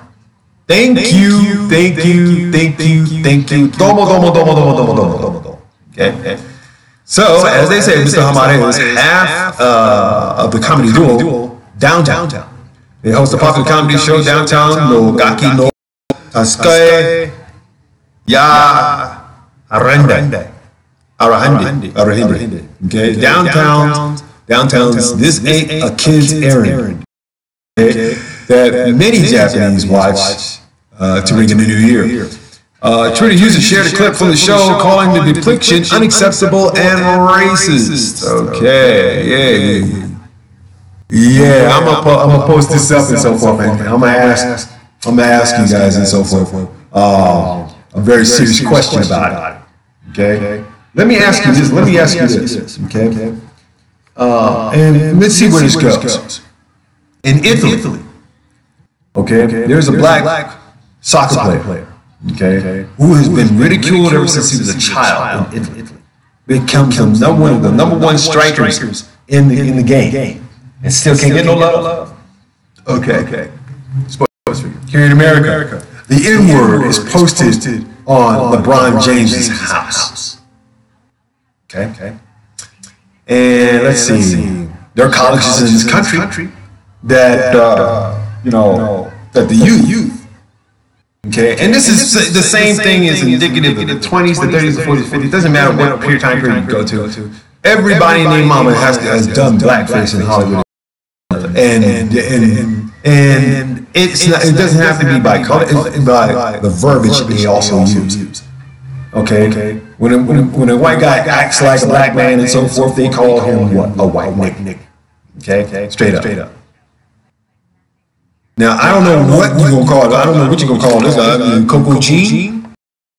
Thank you. Domo. Okay. So, as they say, Mr. Hamada is half of the comedy duo Downtown. They host a popular comedy show Downtown no Gaki no Tasuke Ya Arende. Arahende. Okay, downtowns. This ain't a kid's errand. Okay, that many Japanese watch to ring in the new year. Twitter users shared a clip from the show calling the depiction unacceptable and racist. Okay, yeah. I'm gonna post this up and so forth, man. I'm gonna ask you guys and so forth a very serious question about it. Okay, let me ask you this. Okay, and let's see where this goes. In Italy, okay, there's a black soccer player. Okay, who has been ridiculed ever since he was a child in Italy. Becomes the number one strikers in the game, and still can't get no love. Okay. Here in America, the N-word is posted on LeBron James's house. Okay. And let's see, there are colleges in this country that that the youth. Okay, and this is the same thing is indicative of the 20s, the 30s, the 40s, the 50s. It doesn't matter what time period you go to. Everybody named Mama has done blackface in Hollywood, and it doesn't have to be by color, it's by the verbiage they also use. Okay, when a white guy acts like a black man and so forth, they call him what? A white nigga. Okay, straight up. Now, I don't know what you're going to call it. I don't know what you're going to call this guy. Coco Jean? You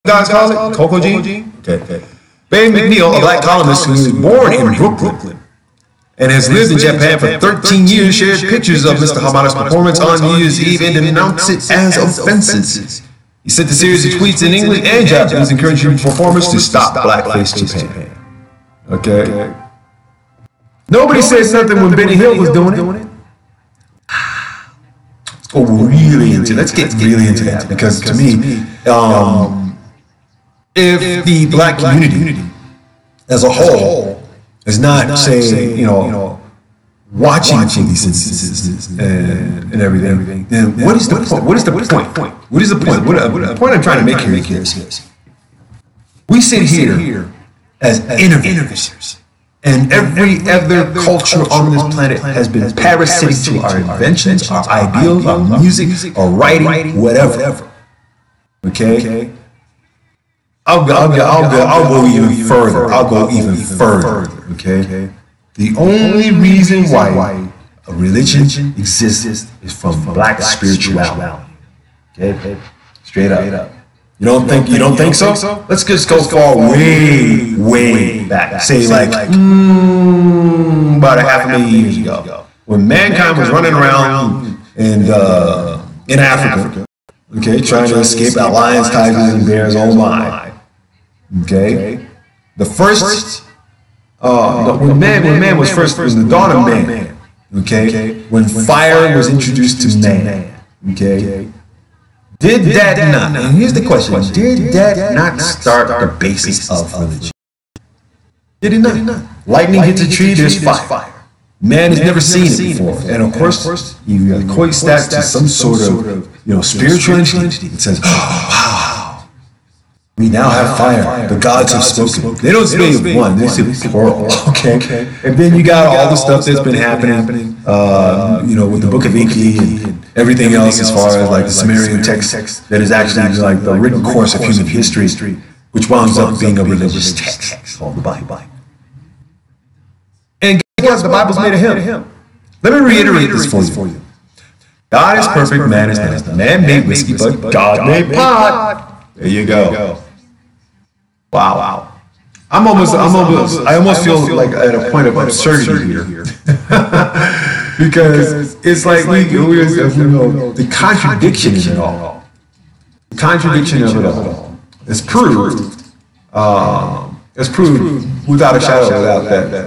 guys call it? Coco Jean? Okay. Barry McNeil, a black columnist who was born in Brooklyn and has lived in Japan for 13 years, shared pictures of Mr. Hamada's performance on New Year's Eve and denounced it as offensive. He sent a series of tweets in English and Japanese encouraging performers to stop blackface Japan. Okay. Nobody said something when Benny Hill was doing it. Let's get really into that, because to me, if the black community as a whole is not saying, watching for these instances and everything, then what is the point? What is the point? What is the point? The point I'm trying to make here is we sit here as innovators. And every other culture on this planet has been parasitic to our inventions, our ideals, our music, our writing, whatever. Okay? I'll go even further. Okay? The only reason why a religion exists is from black spirituality. Okay? Straight up. You don't think so? Let's just go far way back. Say like about 500,000 years ago, when mankind was running around in Africa, okay, trying to escape lions, tigers, and bears. Oh my! Okay, the first when man was first, was the dawn of man. Okay, when fire was introduced to man. Okay. Did that not, and here's the question, did that not start the basis of religion? Did it not? Lightning hits a tree, there's fire. Man has never seen it before. And of course, you equate that to some sort of, spiritual entity that says, wow, we now have fire. The gods have spoken. They don't say one, they say plural. Okay. And then you got all the stuff that's been happening, with the Book of Enki and everything else, as far as like the Sumerian text that is actually like the written course of human history, which winds up being a religious text called the Bible. And guess what? The Bible's made a hymn. Let me reiterate this for you. God is perfect, man is not. Man made whiskey, but God made pot. There you go. Wow. I almost feel like at a point of absurdity here. Because it's like the contradiction of it all. The contradiction of it all is proved. It's proved without a shadow of a doubt that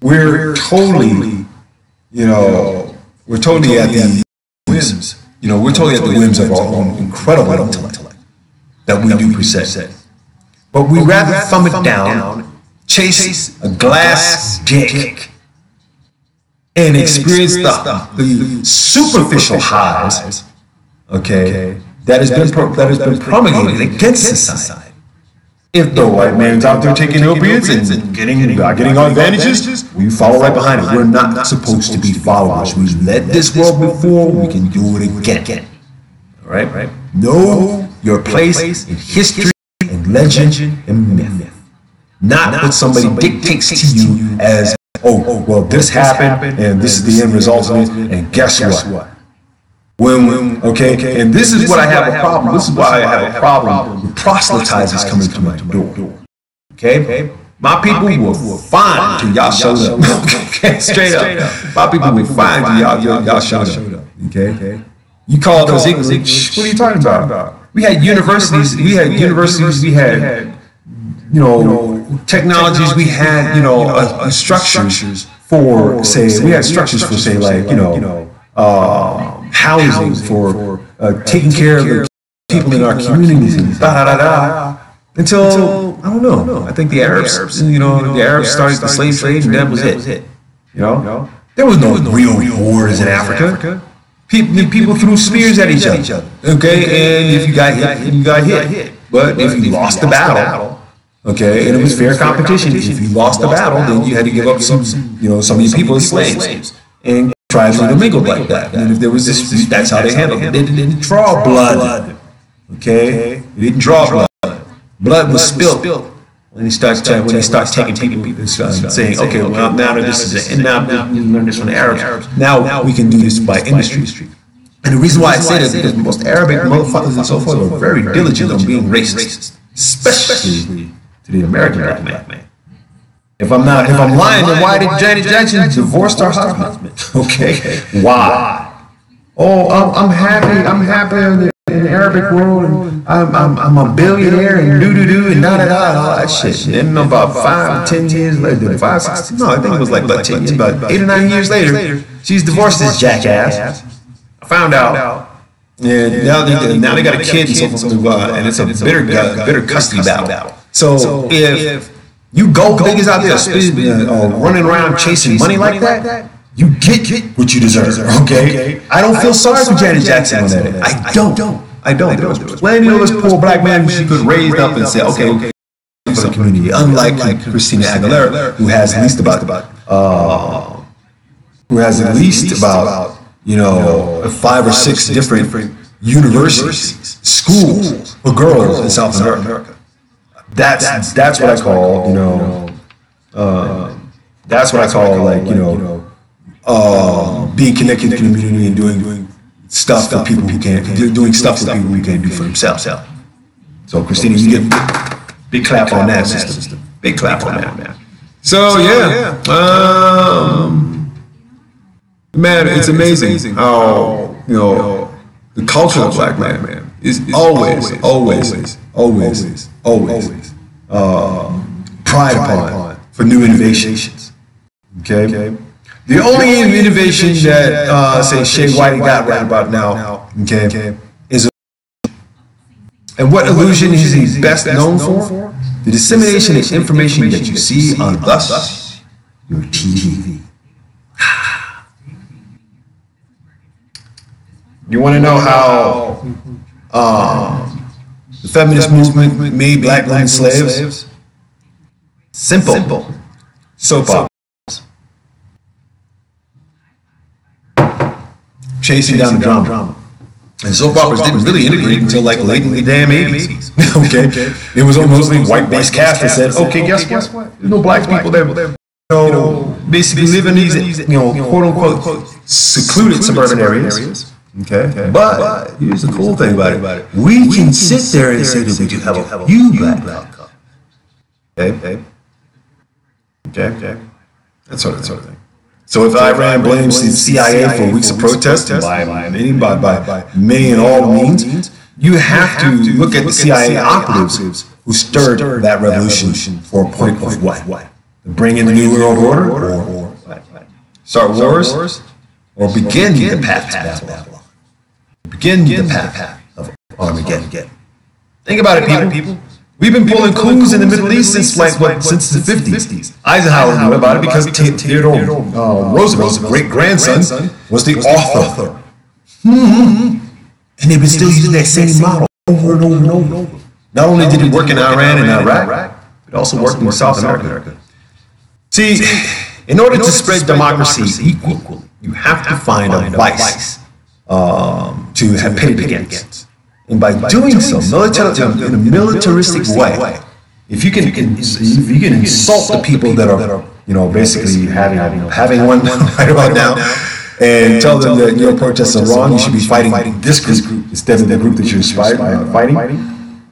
we're totally at the whims. We're totally at the whims of our own incredible intellect that we do possess. But we rather thumb it down, chase a glass dick, and experience the superficial highs, okay, that has been promulgated against society. If the white man's out there taking opiates and getting our advantages, we follow right behind it. We're not supposed to be followers. We led this world before, we can do it again. All right? Know your place in history and legend and myth. Not what somebody dictates to you as, oh, well, this happened and this is the end result of it, and guess what? Okay, and this is what I have a problem. This is why I have a problem with proselytizers coming to my door. Okay, my people were fine till y'all showed up. Okay, straight up. My people were fine till y'all showed up. Okay, you called us ignorant. What are you talking about? We had universities. We had technologies. We had structures for say housing, for taking care of the people in our communities, and until I don't know. I think the Arabs, the Arabs started the slave trade, and that was it. There was no real wars in Africa. People threw spears at each other. Okay, and if you got hit, you got hit. But if you lost the battle, okay, and it was fair competition. If you lost the battle, then you had to give up some of your people as slaves. And tribes intermingled like that. And if there was this, that's how they handled it. They didn't draw blood. Okay? They didn't draw blood. Blood was spilled when they start taking people and saying, okay, well, now this is it. And now we learn this from the Arabs. Now we can do this by industry. And the reason why I say that is because most Arabic motherfuckers and so forth are very diligent on being racist, especially to the American black man. If I'm lying, then why did Janet Jackson divorce her husband? Okay, why? Oh, I'm happy in the Arabic world, and I'm a billionaire, and and all that shit. And then about 5-10 years later, 5, 6, no, I think it was like about 10 years, about 8 or 9 years later, she's divorced this jackass. I found out. And now they got a kid and so forth, and it's a bitter custody battle. So if you gold diggers out there running around chasing money like that, you get what you deserve, okay? I don't feel sorry for Janet Jackson on that. I don't. There was plenty of those poor black men who she could have raised up and say, okay, for the community. Unlike Christina Aguilera, who has at least about 5 or 6 different universities, schools for girls in South America. That's what I call, being connected to the community and doing stuff for people who can't, do for themselves. So Christina, you get big clap on that system. Big clap on that. So yeah, man, it's amazing how the culture of black man is always pride upon for new innovations. Okay. The only innovation that say Shea Whitey got right about now, okay, is and what illusion is he best known for? The dissemination of information that you see on thus your TV. You want to know how the feminist movement made black women slaves? Simple. Soap operas. Chasing down the drama. And soap operas didn't really integrate until like late in the damn 80s. Okay? It was almost like white-based cast that said, okay, guess what? There's no black people there. Basically live in these, quote-unquote, secluded suburban areas. Okay. But here's the cool thing about it. We can sit there and say that we do have a few black couples. Okay. That sort of thing. So if Iran blames the CIA for weeks of protest, by many and all means, you have to look at the CIA operatives who stirred that revolution for a point of what? Bring in the New World Order, or start wars, or begin the path to Babylon. Begin the path of Armageddon. Think about it, people. We've been pulling coups in the Middle East since the 50s. Eisenhower knew about it because Theodore Roosevelt's great-grandson was the author. And they've been still using that same model over and over and over. Not only did it work in Iran and Iraq, it also worked in South America. See, in order to spread democracy equally, you have to find a vice to have pitted against. And by doing so, in a militaristic way, if you can insult the people that are, basically having one right about now, and tell them that your protests are wrong, you should be fighting this group instead of the group that you're fighting.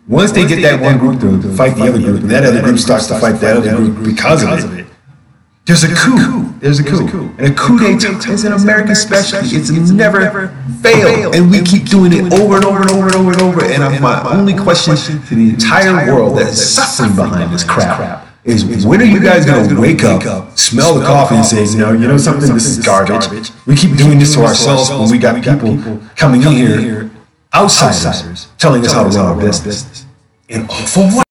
Once they get that one group to fight the other group, and that other group starts to fight that other group because of it, there's a coup. There's a coup. And a coup d'etat is an American specialty. It's never failed. And we keep doing it over and over and over and over and over. And my only question to the entire world that is suffering behind this crap is, when are you guys going to wake up, smell the coffee, and say, you know something, this is garbage. We keep doing this to ourselves when we got people coming in here, outsiders, telling us how to run our business. And for what?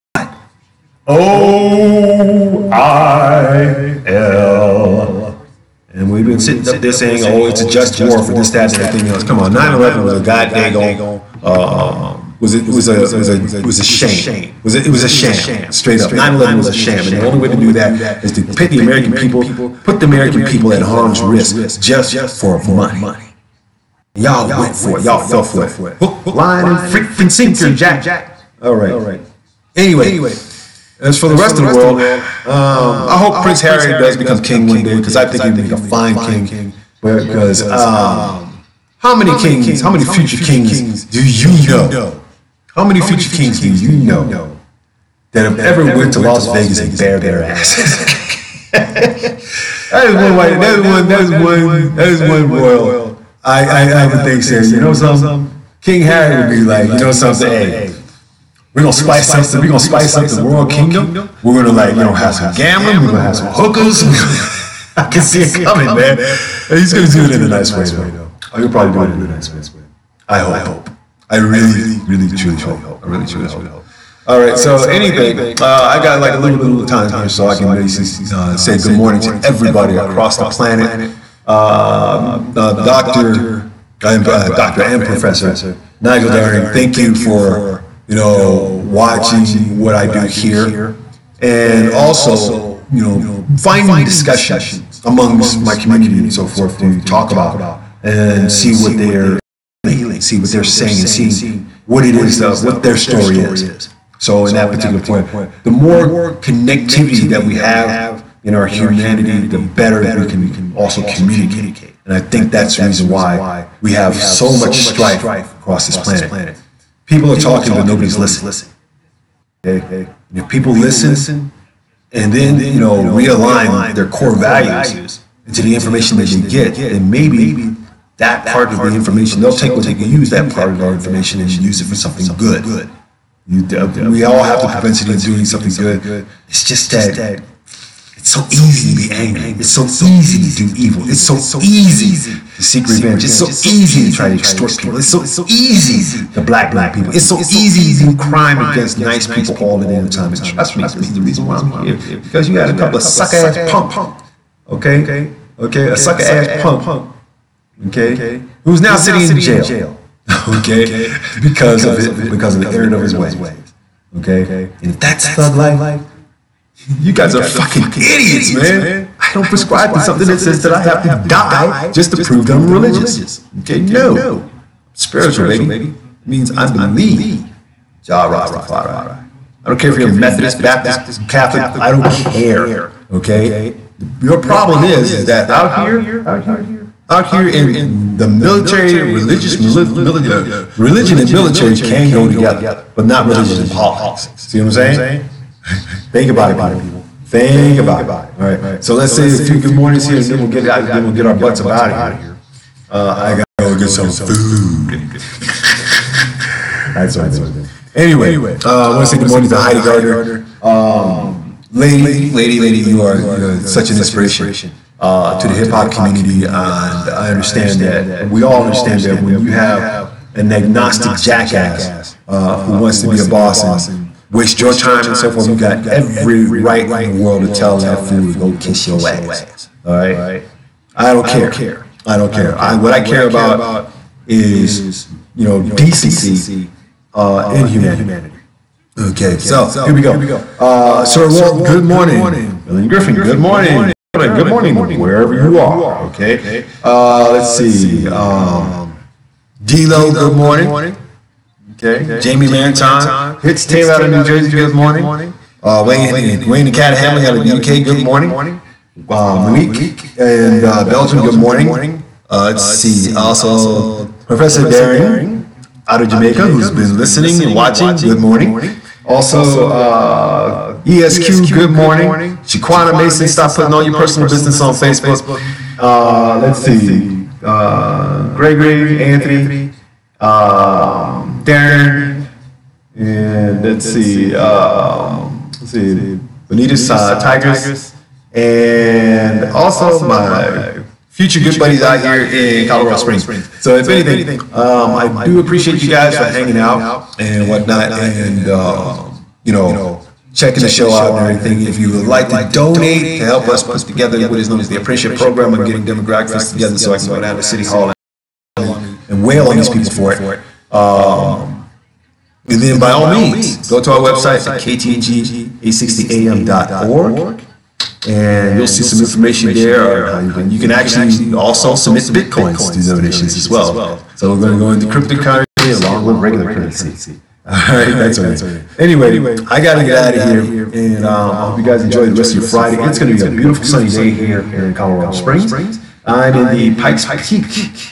OIL. And we've been sitting up there saying, it's a just war for this, that, and everything else. Come on, 9/11 was a goddamn it was a shame. It was a sham, straight up. 9/11 was a sham, and the only way to do that is to put the American people at harm's risk just for money. Y'all went for it. Y'all fell for it. Hook, line, and freaking sinker, Jack. All right. Anyway. As for the rest of the world, I hope Prince Harry does become king one day, because I think he'd make a fine king. Because how many future kings do you know? How many future kings do you know that have ever went to Las Vegas and bare their asses? That is one royal. I would think so. You know something? King Harry would be like, something, hey, we're gonna spice up the royal kingdom. We're gonna have some gambling. We're gonna have some hookers. I can see it coming, man. He's gonna do it in a nice way, though. He'll probably do it in a nice way. I hope. I really, truly hope. I really, truly hope. All right. So anyway, I got like a little bit of time here, so I can really say good morning to everybody across the planet. Doctor and Professor Nigel Daring, thank you for watching what I do here, and also finding discussions amongst my community and so forth to talk about and see what they're saying, and see what it is, what their story is. So in that particular point, the more connectivity that we have in our humanity, the better we can also communicate. And I think that's the reason why we have so much strife across this planet. People are talking, but nobody's listening. Okay? If people listen and then realign their core values into the information that they get, then maybe that part of the information, they'll use that part of the information and use it for something good. We all have the propensity of doing something good. It's just that it's so easy to be angry. It's so easy to do evil. It's so easy to seek revenge. It's so easy to try to extort people. It's so easy to black people. It's so easy to do crime against nice people all the damn time. Trust me, it's the reason why I'm here. Because you got a couple of sucker-ass punk. Okay? A sucker-ass punk. Okay? Who's now sitting in jail. Okay? Because of the error of his ways. Okay? And if that's thug life, you guys are fucking idiots, man. I don't prescribe to something that says that I have to die just to prove that I'm religious. Okay? No. Spiritual, baby. It means I believe. Jah Rastafari. I don't care if you're a Methodist, Baptist, Catholic. I don't care. Okay? Your problem is that out here in the military, religion and military can go together, but not religion and politics. See what I'm saying? Think about it, people. Think about it. All right. So let's say a few good mornings here, and then we'll get our butts up out of here. I gotta go get some food. That's what I'm doing. Anyway, I want to say good morning to Heidi Gardner. Lady, you are such an inspiration to the hip hop community, and I understand that. We all understand that when you have an agnostic jackass who wants to be a boss and waste your time and so forth, you got every right in the world to tell that fool to go kiss your ass. All right? I don't care. What I care about is decency and humanity. Okay, so here we go. Sir Walt, good morning. Ellen Griffin, good morning. Good morning, wherever you are. Okay. Let's see. D-Lo, good morning. Okay. Jamie Maritime. Hits Taylor out of New Jersey, good morning. Wayne the Cat Hamlin out of the UK, good morning. Monique and Belgium, good morning. Let's see. Also, Professor Daring out of Jamaica, who's been listening and watching, good morning. Also, ESQ, good morning. Shaquana Mason, stop putting all your personal business on Facebook. Let's see. Gregory, Anthony, Darren, and let's see. Bonita's Tigers, and also my future good buddies out here in Colorado Springs. So if anything, I do appreciate you guys for hanging out and whatnot, and checking the show out and everything. If you would like to donate to help us put together what is known as the Apprenticeship Program, I'm getting demographics together so I can go down to City Hall and wail on these people for it. And then by all means, go to our website at ktng860am.org. And you'll see some information there. You can actually also submit Bitcoins to donations as well. So we're going to go into cryptocurrency along with regular currency. All right, that's all right. Anyway, I got to get out of here, and I hope you guys enjoy the rest of your Friday. It's going to be a beautiful sunny day here in Colorado Springs. I'm in the Pikes Peak,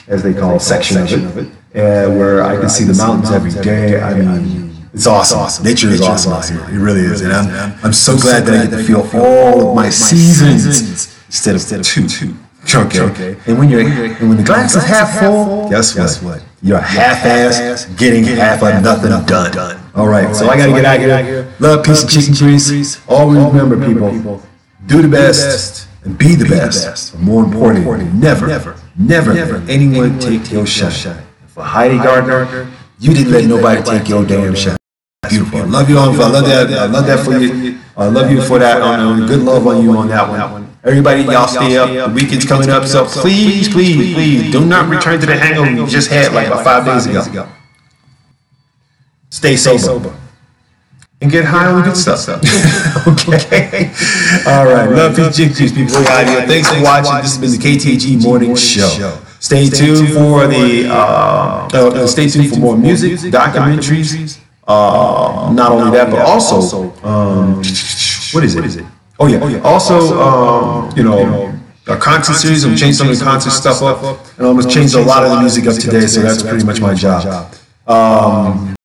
as they call it, section of it, where I can see the mountains every day. I mean, it's awesome. Nature is awesome out here. It really is. And I'm so glad that I get to feel all of my seasons instead of two. Okay. And when the glass is half full, guess what? You're half-ass getting half of nothing done. All right. So I got to get out of here. Love, peace, and chicken grease. Always remember, people, do the best and be the best. But more importantly, never let anyone take your shine. For Heidi Gardner, you didn't let nobody take your damn shine. Beautiful. I love you all. I love that for you. I love you for that. Good love on you on that one. Everybody, y'all stay up. The weekend's coming up, so please do not return to the hangover you just had like about 5 days ago. Stay sober. And get high on the good stuff. Okay. All right. Love, peace, chick, people. Out here. Thanks for watching. This has been the KTG Morning Show. Stay tuned for more music, documentaries. Not only that, but also, what is it? Oh yeah. Also, our concert series. I'm changing some of the concert stuff up, and I almost changed a lot of the music up today. So that's pretty much my job.